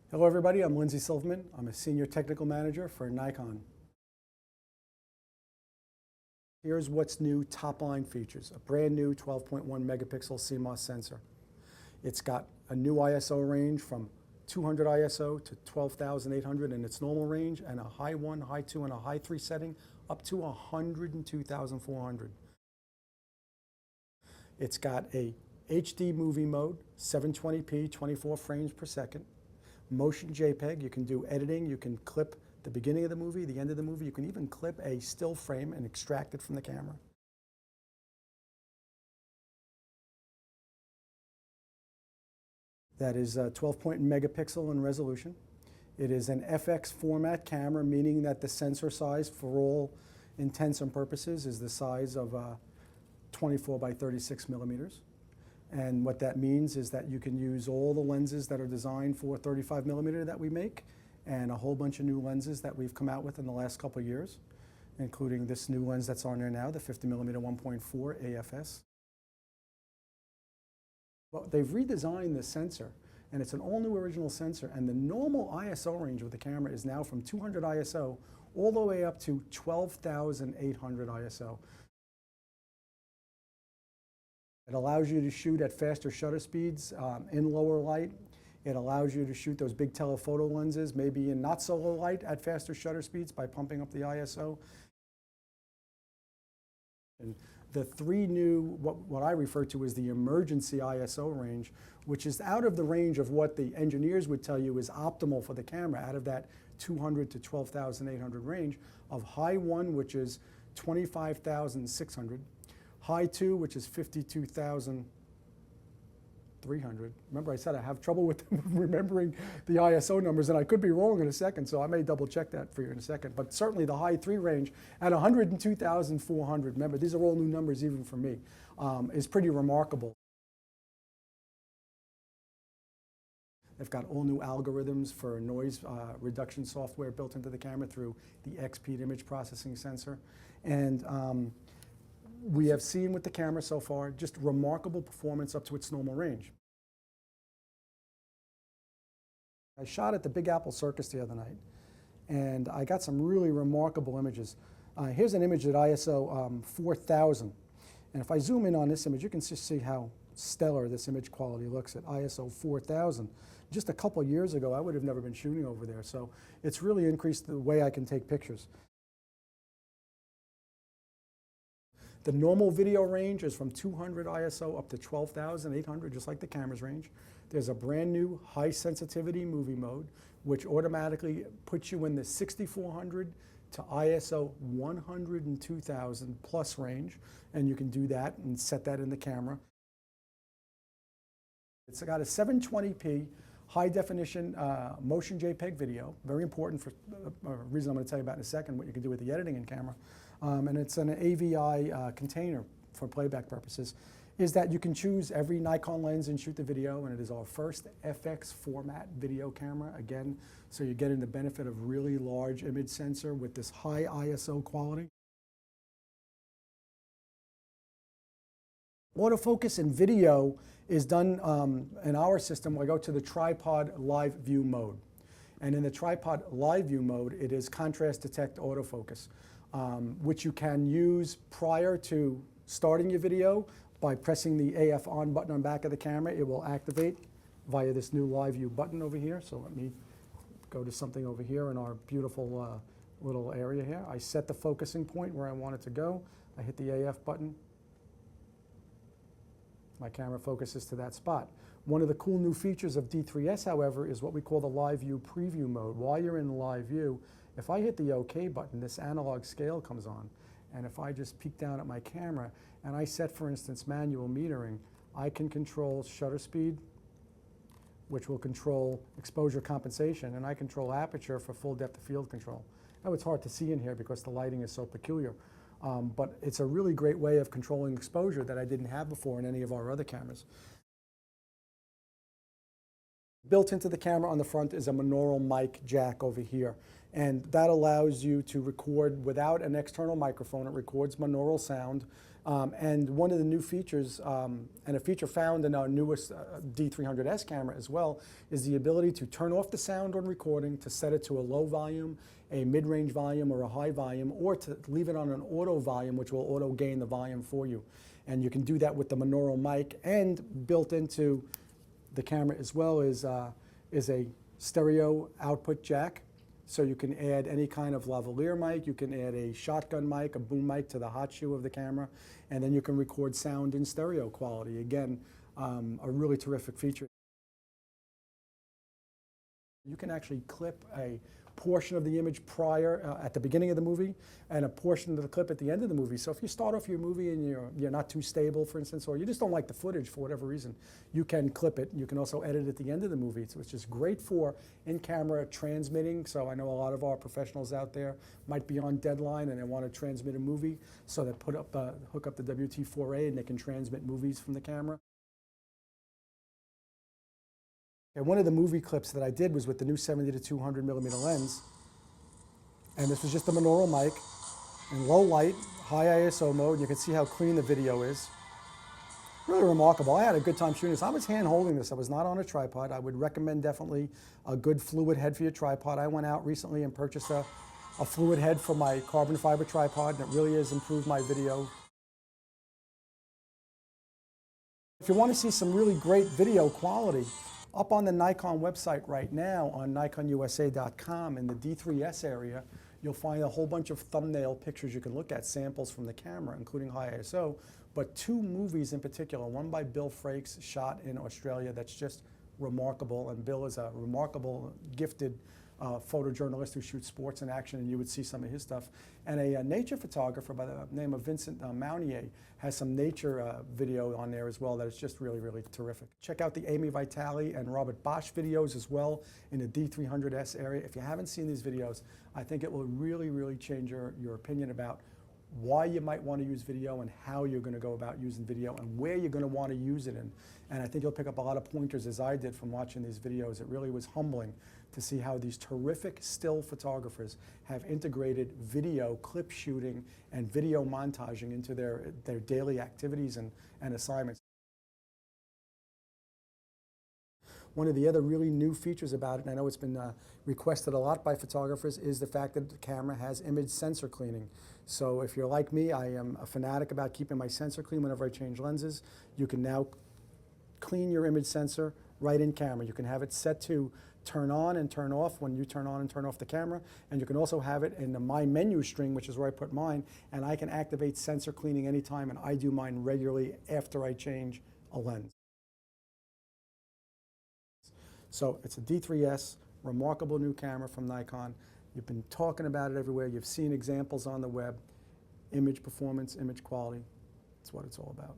Hello everybody, I'm Lindsay Silverman. I'm a Senior Technical Manager for Nikon. Here's what's new top line features. A brand new 12.1 megapixel CMOS sensor. It's got a new ISO range from 200 ISO to 12,800 in its normal range, and a high 1, high 2, and a high 3 setting up to 102,400. It's got a HD movie mode, 720p, 24 frames per second. Motion JPEG, you can do editing, you can clip the beginning of the movie, the end of the movie, you can even clip a still frame and extract it from the camera. That is 12 megapixel in resolution. It is an FX format camera, meaning that the sensor size for all intents and purposes is the size of 24 by 36 millimeters. And what that means is that you can use all the lenses that are designed for 35 millimeter that we make, and a whole bunch of new lenses that we've come out with in the last couple of years, including this new lens that's on there now, the 50 millimeter 1.4 AFS. Well, they've redesigned the sensor, and it's an all new original sensor, and the normal ISO range of the camera is now from 200 ISO all the way up to 12,800 ISO. It allows you to shoot at faster shutter speeds in lower light. It allows you to shoot those big telephoto lenses, maybe in not so low light at faster shutter speeds by pumping up the ISO. And the three new, what I refer to as the emergency ISO range, which is out of the range of what the engineers would tell you is optimal for the camera, out of that 200 to 12,800 range, of high 1, which is 25,600, high 2, which is 52,300. Remember, I said I have trouble with remembering the ISO numbers, and I could be wrong in a second, so I may double check that for you in a second. But certainly the high 3 range at 102,400, remember, these are all new numbers even for me, is pretty remarkable. They've got all new algorithms for noise reduction software built into the camera through the XP image processing sensor. And we have seen with the camera so far just remarkable performance up to its normal range. I shot at the Big Apple Circus the other night, and I got some really remarkable images. Here's an image at ISO 4000, and if I zoom in on this image, you can just see how stellar this image quality looks at ISO 4000. Just a couple years ago, I would have never been shooting over there, so it's really increased the way I can take pictures. The normal video range is from 200 ISO up to 12,800, just like the camera's range. There's a brand new high sensitivity movie mode, which automatically puts you in the 6400 to ISO 102,000 plus range, and you can do that and set that in the camera. It's got a 720p high definition motion JPEG video, very important for a reason I'm going to tell you about in a second, what you can do with the editing in camera. And it's an AVI container for playback purposes, is that you can choose every Nikon lens and shoot the video, and it is our first FX format video camera, again, so you're getting the benefit of really large image sensor with this high ISO quality. Autofocus in video is done in our system. I go to the tripod live view mode. And in the tripod live view mode, it is contrast detect autofocus, which you can use prior to starting your video by pressing the AF on button on the back of the camera. It will activate via this new live view button over here. So let me go to something over here in our beautiful little area here. I set the focusing point where I want it to go. I hit the AF button. My camera focuses to that spot. One of the cool new features of D3s, however, is what we call the live view preview mode. While you're in live view, if I hit the OK button, this analog scale comes on. And if I just peek down at my camera and I set, for instance, manual metering, I can control shutter speed, which will control exposure compensation, and I control aperture for full depth of field control. Now, it's hard to see in here because the lighting is so peculiar. But it's a really great way of controlling exposure that I didn't have before in any of our other cameras. Built into the camera on the front is a monaural mic jack over here. And that allows you to record without an external microphone. It records binaural sound. And one of the new features, and a feature found in our newest D300S camera as well, is the ability to turn off the sound on recording, to set it to a low volume, a mid-range volume, or a high volume, or to leave it on an auto volume, which will auto gain the volume for you. And you can do that with the binaural mic, and built into the camera as well is a stereo output jack. So you can add any kind of lavalier mic, you can add a shotgun mic, a boom mic to the hot shoe of the camera, and then you can record sound in stereo quality. Again, a really terrific feature. You can actually clip a portion of the image prior, at the beginning of the movie, and a portion of the clip at the end of the movie. So if you start off your movie and you're not too stable, for instance, or you just don't like the footage for whatever reason, you can clip it. You can also edit at the end of the movie. So it's just great for in-camera transmitting. So I know a lot of our professionals out there might be on deadline and they want to transmit a movie, so they hook up the WT4A and they can transmit movies from the camera. And one of the movie clips that I did was with the new 70 to 200 millimeter lens. And this was just a binaural mic in low light, high ISO mode. You can see how clean the video is. Really remarkable. I had a good time shooting this. I was hand holding this. I was not on a tripod. I would recommend definitely a good fluid head for your tripod. I went out recently and purchased a fluid head for my carbon fiber tripod, and it really has improved my video. If you want to see some really great video quality, up on the Nikon website right now on nikonusa.com in the D3s area, you'll find a whole bunch of thumbnail pictures you can look at, samples from the camera, including high ISO, but two movies in particular, one by Bill Frakes, shot in Australia, that's just remarkable. And Bill is a remarkable, gifted photojournalist who shoots sports and action, and you would see some of his stuff. And a nature photographer by the name of Vincent Mounier has some nature video on there as well that is just really, really terrific. Check out the Amy Vitale and Robert Bosch videos as well in the D300S area. If you haven't seen these videos, I think it will really, really change your opinion about why you might want to use video and how you're going to go about using video and where you're going to want to use it in. And I think you'll pick up a lot of pointers, as I did from watching these videos. It really was humbling to see how these terrific still photographers have integrated video clip shooting and video montaging into their daily activities and assignments. One of the other really new features about it, and I know it's been requested a lot by photographers, is the fact that the camera has image sensor cleaning. So if you're like me, I am a fanatic about keeping my sensor clean whenever I change lenses. You can now clean your image sensor right in camera. You can have it set to turn on and turn off when you turn on and turn off the camera, and you can also have it in the My Menu string, which is where I put mine, and I can activate sensor cleaning anytime, and I do mine regularly after I change a lens. So it's a D3s, remarkable new camera from Nikon. You've been talking about it everywhere. You've seen examples on the web. Image performance, image quality. That's what it's all about.